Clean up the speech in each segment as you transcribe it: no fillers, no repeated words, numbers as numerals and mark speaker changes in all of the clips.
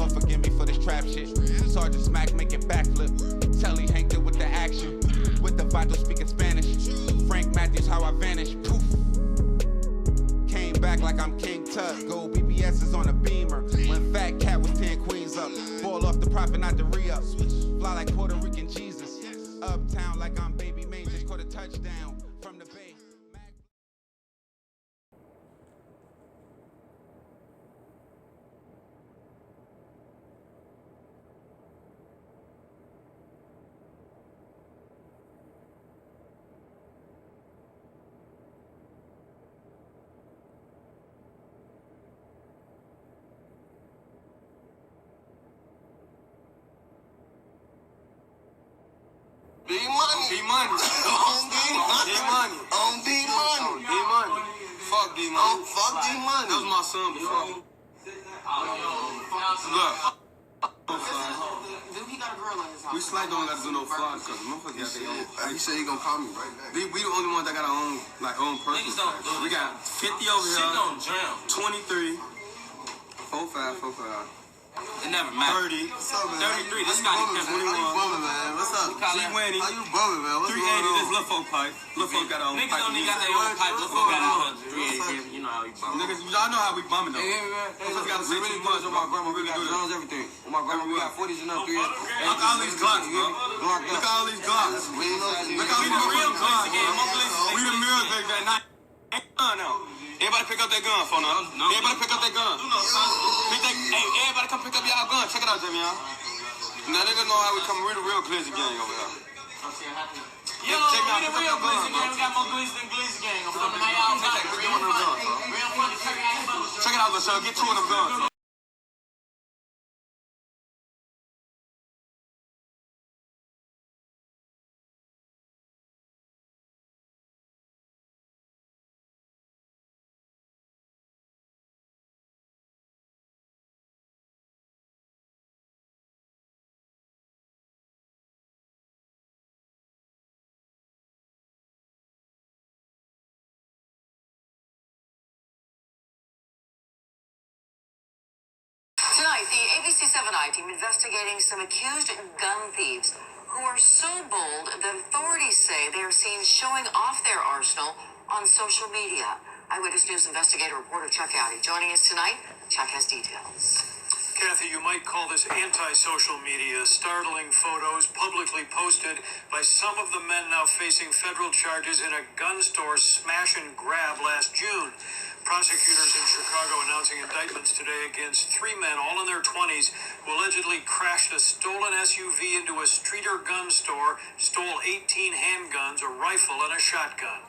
Speaker 1: Lord forgive me for this trap shit. Sergeant Smack making backflip. Telly Hank with the action. With the Vato speaking Spanish. Frank Matthews, how I vanish. Poof. Came back like I'm King Tut. Gold BBS is on a beamer. When Fat Cat was 10 queens up. Ball off the profit, not the re-up. Fly like Puerto Rican Jesus. Uptown like I'm Baby May. Just caught a touchdown from the Bay.
Speaker 2: D-Money. D-Money. On D-Money. D-Money. Fuck D-Money. Fuck D-Money. That was my son before. Look. We slight don't gotta do no fly because motherfuckers got their own. He said he gonna call me right back. We the only ones that got our own, own person. We got 50 over here. 23. 45. It never matters. 30. What's up, man? 33. This guy is 21. How you bumming, man? What's up? G-Winnie. How you bumming, man? What's 380. This Lil Folk pipe. Lil Folk got our own pipe. Niggas only got their own pipe. Lil Folk got our own. 380. You know how we bumming. Niggas, y'all know how we bumming, though. Yeah, man. Got really much on my grandma. We got drums, everything. On my grandma, we got 40s and up 380. Look at all these Glocks, bro. Look at all these Glocks. Look at all these real Glocks. We the mirrors, baby, that night. Everybody pick up their gun for now. Everybody pick up their gun. Hey, everybody come pick up y'all gun. Check it out, Jimmy, y'all. Now niggas know how we come. We're the real Glizzy gang over here.
Speaker 3: Yo, we the real Glizzy gang. We got more Glizzy than Glizzy gang. I'm from my y'all.
Speaker 2: Check it out, LaShawn. Get 2 of them guns.
Speaker 4: Tonight, the ABC7I team investigating some accused gun thieves who are so bold that authorities say they are seen showing off their arsenal on social media. Eyewitness News investigator reporter Chuck Howdy joining us tonight. Chuck has details.
Speaker 5: Kathy, you might call this anti-social media. Startling photos publicly posted by some of the men now facing federal charges in a gun store smash and grab last June. Prosecutors in Chicago announcing indictments today against 3 men, all in their 20s, who allegedly crashed a stolen SUV into a streeter gun store, stole 18 handguns, a rifle, and a shotgun.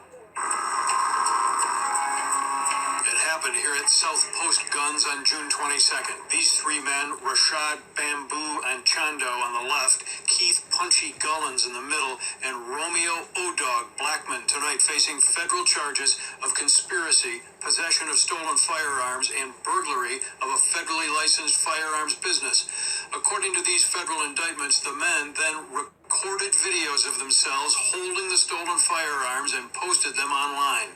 Speaker 5: It happened here at South Post Guns on June 22nd. These 3 men, Rashad, Bamboo, and Chando on the left, Keith Punchy Gullins in the middle, and Romeo O-Dog Blackman tonight facing federal charges of conspiracy, possession of stolen firearms, and burglary of a federally licensed firearms business. According to these federal indictments, the men then recorded videos of themselves holding the stolen firearms and posted them online.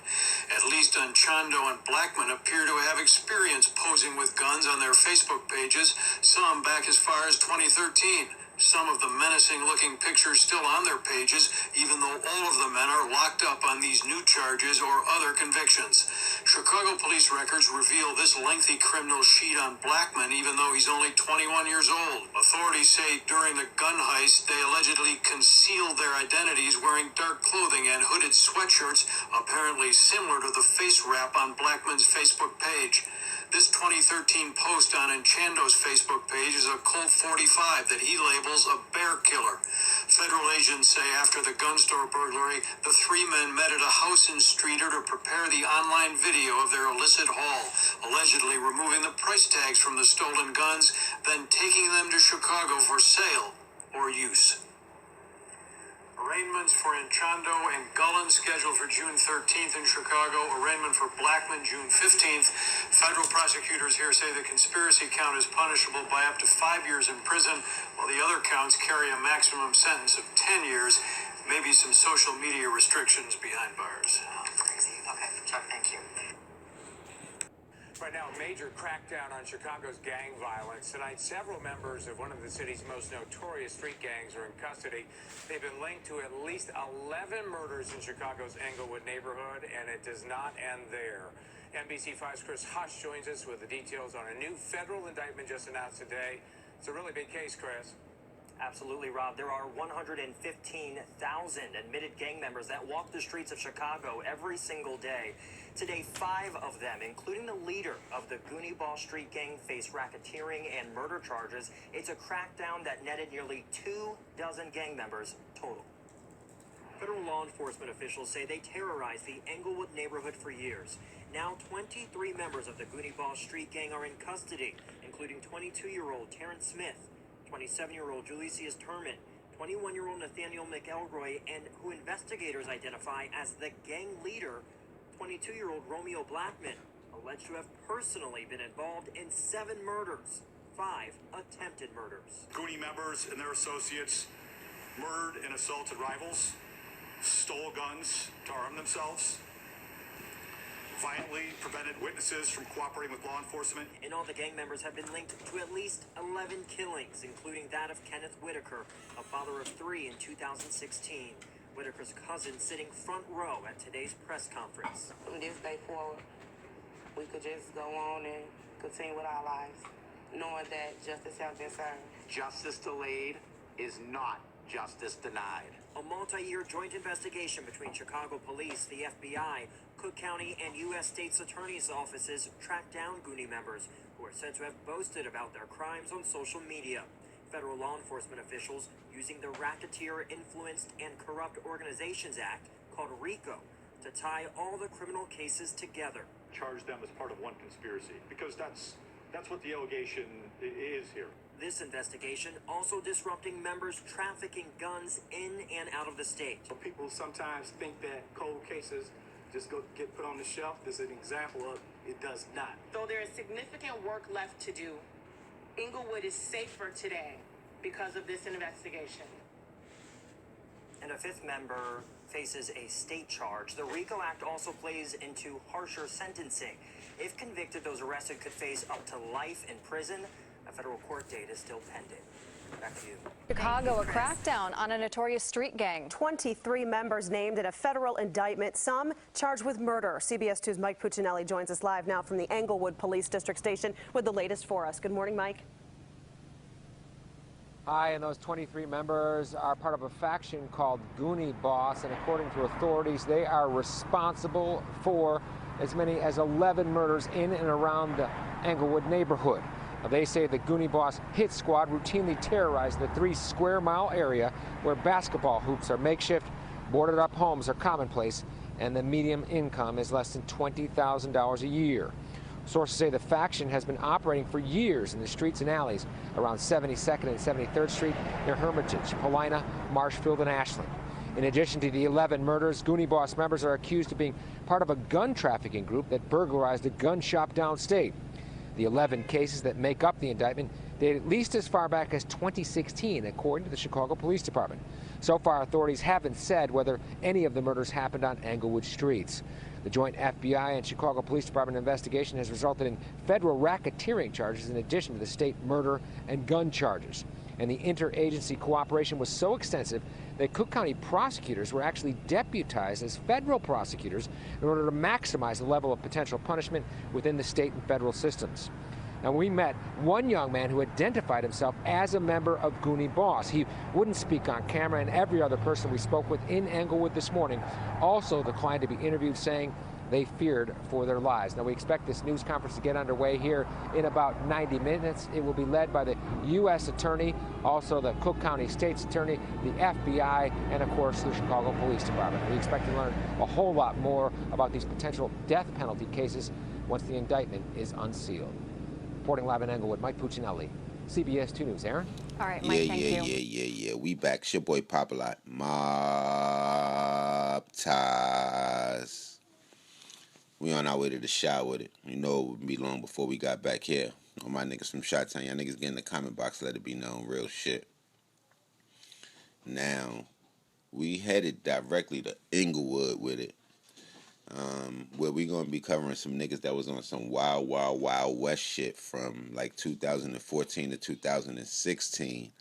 Speaker 5: At least Chando and Blackman appear to have experience posing with guns on their Facebook pages, some back as far as 2013. Some of the menacing-looking pictures still on their pages, even though all of the men are locked up on these new charges or other convictions. Chicago police records reveal this lengthy criminal sheet on Blackman, even though he's only 21 years old. Authorities say during the gun heist, they allegedly concealed their identities wearing dark clothing and hooded sweatshirts, apparently similar to the face wrap on Blackman's Facebook page. This 2013 post on Enchando's Facebook page is a Colt 45 that he labels a bear killer. Federal agents say after the gun store burglary, the 3 men met at a house in Streeter to prepare the online video of their illicit haul, allegedly removing the price tags from the stolen guns, then taking them to Chicago for sale or use. Arraignments for Enchando and Gullin scheduled for June 13th in Chicago. Arraignment for Blackman, June 15th. Federal prosecutors here say the conspiracy count is punishable by up to 5 years in prison, while the other counts carry a maximum sentence of 10 years, maybe some social media restrictions behind bars.
Speaker 4: Oh, crazy. Okay, Chuck, thank you.
Speaker 6: Right now, a major crackdown on Chicago's gang violence. Tonight, several members of one of the city's most notorious street gangs are in custody. They've been linked to at least 11 murders in Chicago's Englewood neighborhood, and it does not end there. NBC5's Chris Hush joins us with the details on a new federal indictment just announced today. It's a really big case, Chris.
Speaker 7: Absolutely, Rob. There are 115,000 admitted gang members that walk the streets of Chicago every single day. Today, 5 of them, including the leader of the Goonie Ball Street gang, face racketeering and murder charges. It's a crackdown that netted nearly 24 gang members total. Federal law enforcement officials say they terrorized the Englewood neighborhood for years. Now, 23 members of the Goonie Ball Street gang are in custody, including 22-year-old Terrence Smith, 27-year-old Julicius Turman, 21-year-old Nathaniel McElroy, and who investigators identify as the gang leader, 22-year-old Romeo Blackman, alleged to have personally been involved in 7 murders, 5 attempted murders.
Speaker 8: Goonie members and their associates murdered and assaulted rivals, stole guns to arm themselves, violently prevented witnesses from cooperating with law enforcement.
Speaker 7: And all the gang members have been linked to at least 11 killings, including that of Kenneth Whitaker, a father of 3 in 2016. Whitaker's cousin sitting front row at today's press conference.
Speaker 9: From this day forward, we could just go on and continue with our lives, knowing that justice has been served.
Speaker 10: Justice delayed is not justice denied.
Speaker 7: A multi-year joint investigation between Chicago Police, the FBI, Cook County, and U.S. State's Attorney's offices tracked down Goonie members who are said to have boasted about their crimes on social media. Federal law enforcement officials using the Racketeer Influenced and Corrupt Organizations Act, called RICO, to tie all the criminal cases together.
Speaker 8: Charge them as part of one conspiracy, because that's what the allegation is here.
Speaker 7: This investigation also disrupting members trafficking guns in and out of the state.
Speaker 11: People sometimes think that cold cases just get put on the shelf. This is an example of it does not.
Speaker 9: Though there is significant work left to do, Englewood is safer today because of this investigation.
Speaker 7: And a 5th member faces a state charge. The RICO Act also plays into harsher sentencing. If convicted, those arrested could face up to life in prison. A federal court date is still pending. Back to you.
Speaker 12: Chicago, a crackdown on a notorious street gang.
Speaker 13: 23 members named in a federal indictment, some charged with murder. CBS 2's Mike Puccinelli joins us live now from the Englewood Police District Station with the latest for us. Good morning, Mike.
Speaker 14: Hi, and those 23 members are part of a faction called Goonie Boss, and according to authorities, they are responsible for as many as 11 murders in and around the Englewood neighborhood. Now, they say the Goonie Boss hit squad routinely terrorized the 3-square-mile area where basketball hoops are makeshift, boarded up homes are commonplace, and the median income is less than $20,000 a year. Sources say the faction has been operating for years in the streets and alleys around 72nd and 73rd Street near Hermitage, Paulina, Marshfield, and Ashland. In addition to the 11 murders, Goonie Boss members are accused of being part of a gun trafficking group that burglarized a gun shop downstate. The 11 cases that make up the indictment date at least as far back as 2016, according to the Chicago Police Department. So far, authorities haven't said whether any of the murders happened on Englewood streets. The joint FBI and Chicago Police Department investigation has resulted in federal racketeering charges in addition to the state murder and gun charges. And the interagency cooperation was so extensive that Cook County prosecutors were actually deputized as federal prosecutors in order to maximize the level of potential punishment within the state and federal systems. Now, we met one young man who identified himself as a member of Goonie Boss. He wouldn't speak on camera, and every other person we spoke with in Englewood this morning also declined to be interviewed, saying they feared for their lives. Now, we expect this news conference to get underway here in about 90 minutes. It will be led by the U.S. Attorney, also the Cook County State's Attorney, the FBI, and, of course, the Chicago Police Department. We expect to learn a whole lot more about these potential death penalty cases once the indictment is unsealed. Reporting live in Englewood, Mike Puccinelli, CBS 2 News. Aaron?
Speaker 12: All right, Mike, thank you.
Speaker 15: Yeah. We back. It's your boy Popalot. Mobb ties. We on our way to the shot with it. You know it wouldn't be long before we got back here. All my niggas from Shot-Town, y'all niggas get in the comment box, let it be known. Real shit. Now, we headed directly to Englewood with it. where we gonna be covering some niggas that was on some wild, wild, wild west shit from like 2014 to 2016.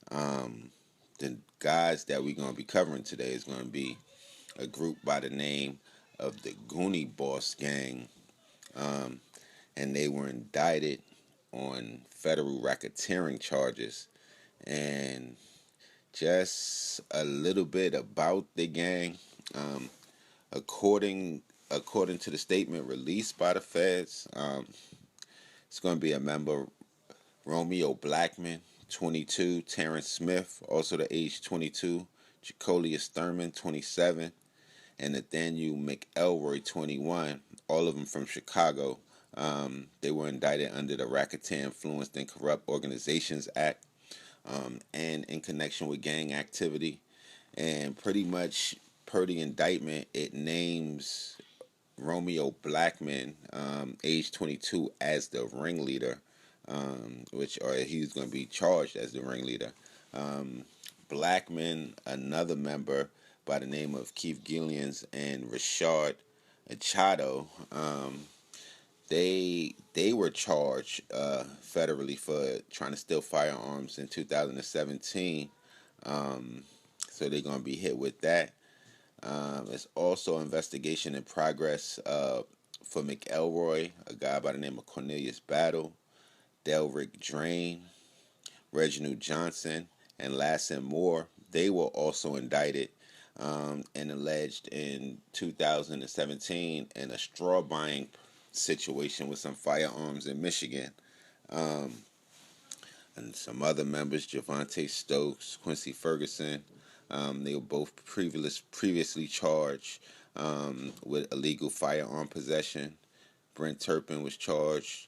Speaker 15: The guys that we gonna be covering today is gonna be a group by the name of the Goonie Boss Gang, and they were indicted on federal racketeering charges. And just a little bit about the gang. According to the statement released by the feds, it's going to be a member, Romeo Blackman, 22, Terrence Smith, also the age 22, Jacolius Thurman, 27, and Nathaniel McElroy, 21, all of them from Chicago. They were indicted under the Racketeer Influenced and Corrupt Organizations Act, and in connection with gang activity. And pretty much per the indictment, it names Romeo Blackman, age 22, as the ringleader, or he's going to be charged as the ringleader. Blackman, another member by the name of Keith Gillians and Rashad Achado, they were charged federally for trying to steal firearms in 2017. So they're going to be hit with that. There's also investigation in progress for McElroy, a guy by the name of Cornelius Battle, Delrick Drain, Reginald Johnson, and Lassen Moore. They were also indicted and alleged in 2017 in a straw buying situation with some firearms in Michigan. And some other members, Javante Stokes, Quincy Ferguson, they were both previously charged with illegal firearm possession. Brent Turpin was charged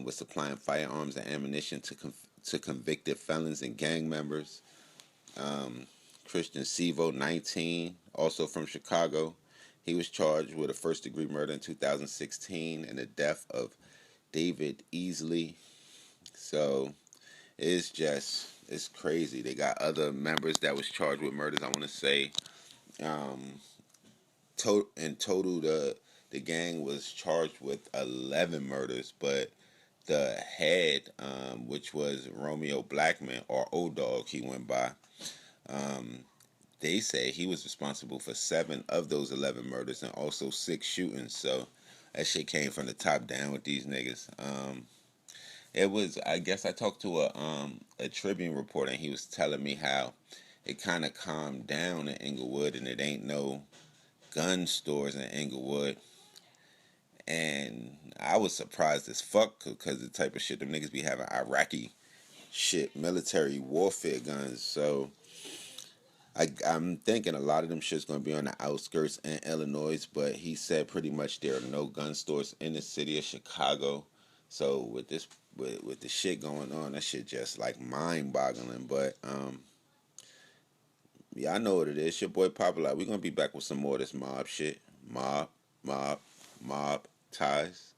Speaker 15: with supplying firearms and ammunition to convicted felons and gang members. Christian Sevo, 19, also from Chicago. He was charged with a first-degree murder in 2016 and the death of David Easley. So it's crazy. They got other members that was charged with murders. I want to say, in total, the gang was charged with 11 murders, but the head, which was Romeo Blackman, or O-Dog, he went by, they say he was responsible for 7 of those 11 murders and also 6 shootings. So that shit came from the top down with these niggas. It was, I guess I talked to a Tribune reporter, and he was telling me how it kind of calmed down in Inglewood, and it ain't no gun stores in Inglewood. And I was surprised as fuck, because the type of shit them niggas be having Iraqi shit, military warfare guns. So I'm thinking a lot of them shit's going to be on the outskirts in Illinois, but he said pretty much there are no gun stores in the city of Chicago. So with this, with the shit going on, that shit just like mind-boggling. But yeah, I know what it is. Your boy Popalot. We're going to be back with some more of this mob shit. Mob ties.